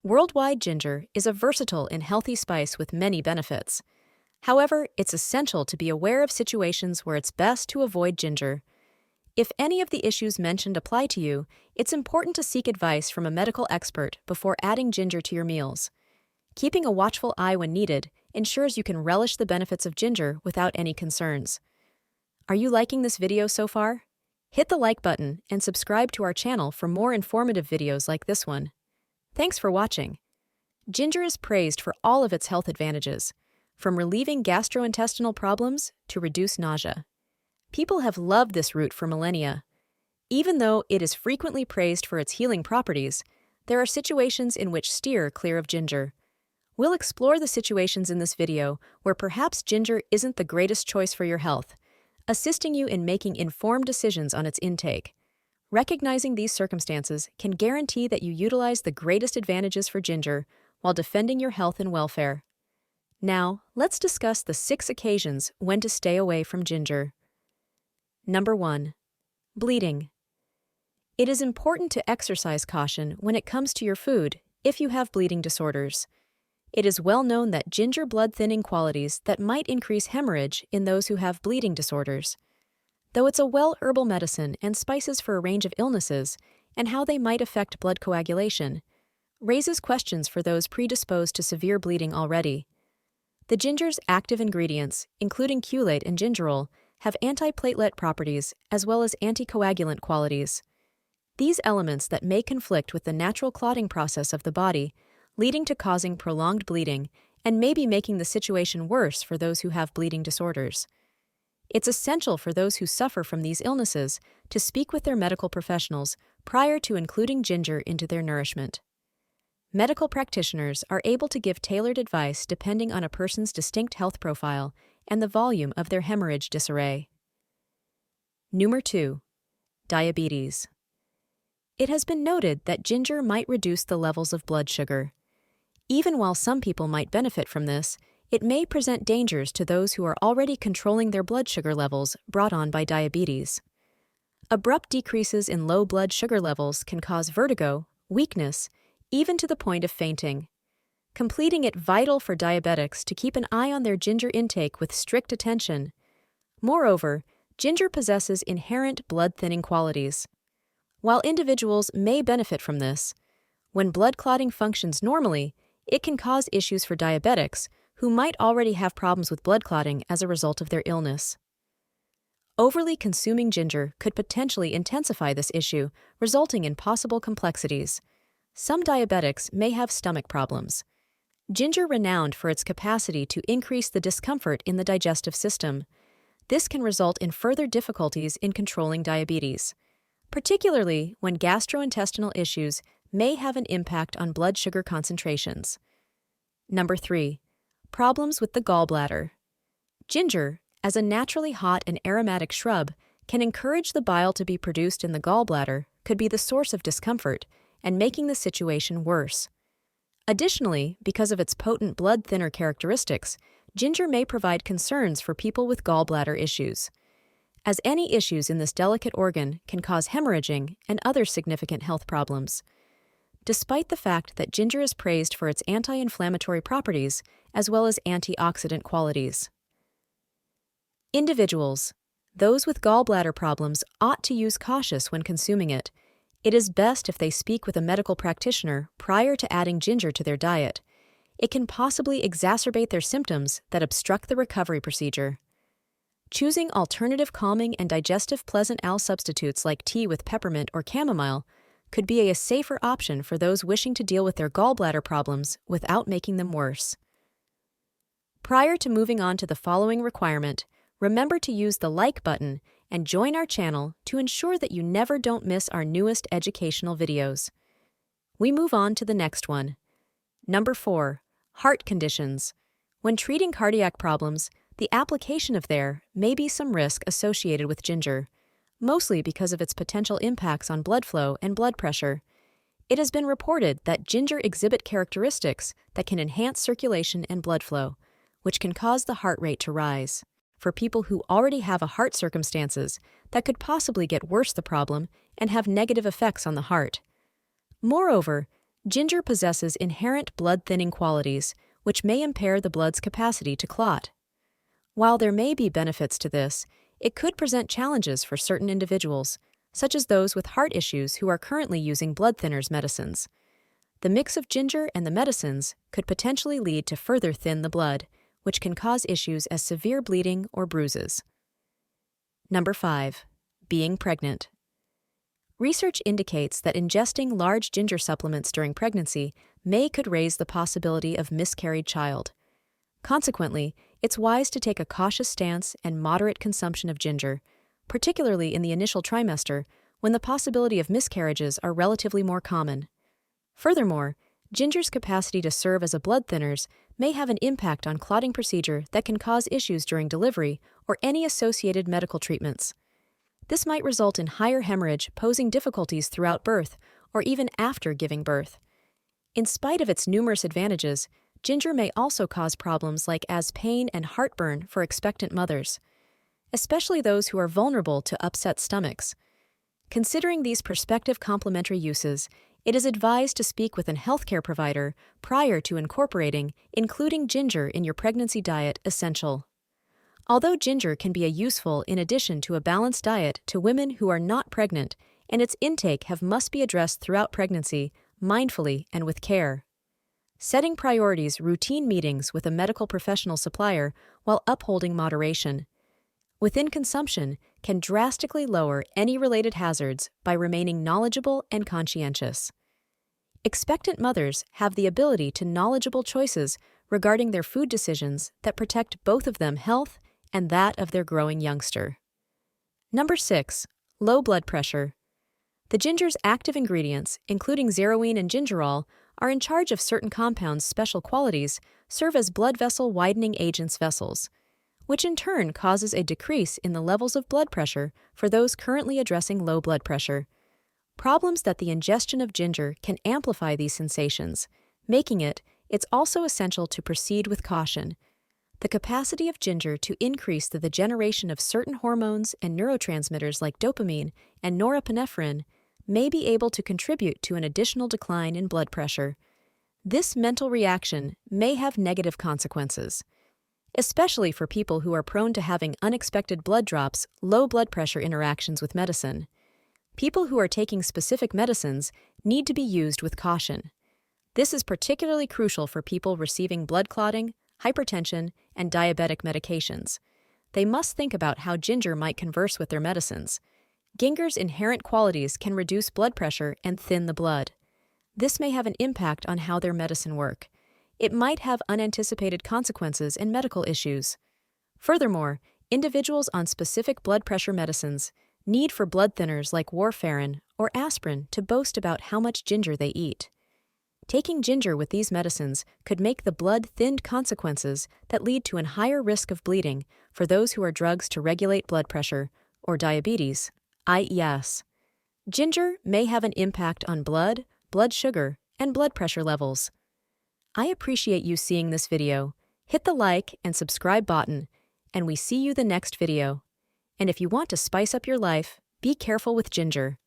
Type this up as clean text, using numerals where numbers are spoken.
Worldwide ginger is a versatile and healthy spice with many benefits. However, it's essential to be aware of situations where it's best to avoid ginger. If any of the issues mentioned apply to you, it's important to seek advice from a medical expert before adding ginger to your meals. Keeping a watchful eye when needed ensures you can relish the benefits of ginger without any concerns. Are you liking this video so far? Hit the like button and subscribe to our channel for more informative videos like this one. Thanks for watching. Ginger is praised for all of its health advantages, from relieving gastrointestinal problems to reduce nausea. People have loved this root for millennia. Even though it is frequently praised for its healing properties, there are situations in which steer clear of ginger. We'll explore the situations in this video where perhaps ginger isn't the greatest choice for your health, assisting you in making informed decisions on its intake. Recognizing these circumstances can guarantee that you utilize the greatest advantages for ginger while defending your health and welfare. Now, let's discuss the 6 occasions when to stay away from ginger. Number 1. Bleeding. It is important to exercise caution when it comes to your food if you have bleeding disorders. It is well known that ginger blood-thinning qualities that might increase hemorrhage in those who have bleeding disorders. Though it's a herbal medicine and spices for a range of illnesses and how they might affect blood coagulation, raises questions for those predisposed to severe bleeding already. The ginger's active ingredients, including chelate and gingerol, have antiplatelet properties as well as anticoagulant qualities. These elements that may conflict with the natural clotting process of the body, leading to causing prolonged bleeding and maybe making the situation worse for those who have bleeding disorders. It's essential for those who suffer from these illnesses to speak with their medical professionals prior to including ginger into their nourishment. Medical practitioners are able to give tailored advice depending on a person's distinct health profile and the volume of their hemorrhage disarray. Number 2. Diabetes. It has been noted that ginger might reduce the levels of blood sugar. Even while some people might benefit from this, it may present dangers to those who are already controlling their blood sugar levels brought on by diabetes. Abrupt decreases in low blood sugar levels can cause vertigo, weakness, even to the point of fainting. Completing it vital for diabetics to keep an eye on their ginger intake with strict attention. Moreover, ginger possesses inherent blood-thinning qualities. While individuals may benefit from this, when blood clotting functions normally, it can cause issues for diabetics who might already have problems with blood clotting as a result of their illness. Overly consuming ginger could potentially intensify this issue, resulting in possible complexities. Some diabetics may have stomach problems. Ginger renowned for its capacity to increase the discomfort in the digestive system. This can result in further difficulties in controlling diabetes, particularly when gastrointestinal issues may have an impact on blood sugar concentrations. Number 3. Problems with the gallbladder. Ginger, as a naturally hot and aromatic shrub, can encourage the bile to be produced in the gallbladder, could be the source of discomfort and making the situation worse. Additionally, because of its potent blood thinner characteristics, ginger may provide concerns for people with gallbladder issues, as any issues in this delicate organ can cause hemorrhaging and other significant health problems. Despite the fact that ginger is praised for its anti-inflammatory properties as well as antioxidant qualities. Individuals, those with gallbladder problems, ought to use caution when consuming it. It is best if they speak with a medical practitioner prior to adding ginger to their diet. It can possibly exacerbate their symptoms that obstruct the recovery procedure. Choosing alternative calming and digestive pleasant substitutes like tea with peppermint or chamomile could be a safer option for those wishing to deal with their gallbladder problems without making them worse. Prior to moving on to the following requirement, remember to use the like button and join our channel to ensure that you never don't miss our newest educational videos. We move on to the next one. Number 4. Heart conditions. When treating cardiac problems, the application of there may be some risk associated with ginger, mostly because of its potential impacts on blood flow and blood pressure. It has been reported that ginger exhibit characteristics that can enhance circulation and blood flow, which can cause the heart rate to rise. For people who already have a heart circumstances, that could possibly get worse the problem and have negative effects on the heart. Moreover, Ginger possesses inherent blood-thinning qualities, which may impair the blood's capacity to clot. While there may be benefits to this, it could present challenges for certain individuals, such as those with heart issues who are currently using blood thinners medicines. The mix of ginger and the medicines could potentially lead to further thin the blood, which can cause issues as severe bleeding or bruises. Number 5. Being pregnant. Research indicates that ingesting large ginger supplements during pregnancy could raise the possibility of miscarried child. Consequently, it's wise to take a cautious stance and moderate consumption of ginger, particularly in the initial trimester when the possibility of miscarriages are relatively more common. Furthermore, ginger's capacity to serve as a blood thinners may have an impact on clotting procedure that can cause issues during delivery or any associated medical treatments. This might result in higher hemorrhage, posing difficulties throughout birth or even after giving birth. In spite of its numerous advantages, ginger may also cause problems as pain and heartburn for expectant mothers, especially those who are vulnerable to upset stomachs. Considering these prospective complementary uses, it is advised to speak with a healthcare provider prior to including ginger in your pregnancy diet essential. Although ginger can be a useful in addition to a balanced diet to women who are not pregnant, and its intake must be addressed throughout pregnancy, mindfully and with care. Setting priorities, routine meetings with a medical professional supplier while upholding moderation within consumption can drastically lower any related hazards by remaining knowledgeable and conscientious. Expectant mothers have the ability to knowledgeable choices regarding their food decisions that protect both of them health and that of their growing youngster. Number 6. Low blood pressure. The ginger's active ingredients, including zeroine and gingerol, are in charge of certain compounds' special qualities, serve as blood vessel widening agents vessels, which in turn causes a decrease in the levels of blood pressure for those currently addressing low blood pressure. Problems that the ingestion of ginger can amplify these sensations, making it's also essential to proceed with caution. The capacity of ginger to increase the generation of certain hormones and neurotransmitters like dopamine and norepinephrine may be able to contribute to an additional decline in blood pressure. This mental reaction may have negative consequences, especially for people who are prone to having unexpected blood drops, low blood pressure interactions with medicine. People who are taking specific medicines need to be used with caution. This is particularly crucial for people receiving blood clotting, hypertension, and diabetic medications. They must think about how ginger might converse with their medicines. Ginger's inherent qualities can reduce blood pressure and thin the blood. This may have an impact on how their medicine work. It might have unanticipated consequences in medical issues. Furthermore, individuals on specific blood pressure medicines need for blood thinners like warfarin or aspirin to boast about how much ginger they eat. Taking ginger with these medicines could make the blood-thinned consequences that lead to a higher risk of bleeding for those who are drugs to regulate blood pressure or diabetes, IES. Ginger may have an impact on blood sugar, and blood pressure levels. I appreciate you seeing this video. Hit the like and subscribe button, and we see you the next video. And if you want to spice up your life, be careful with ginger.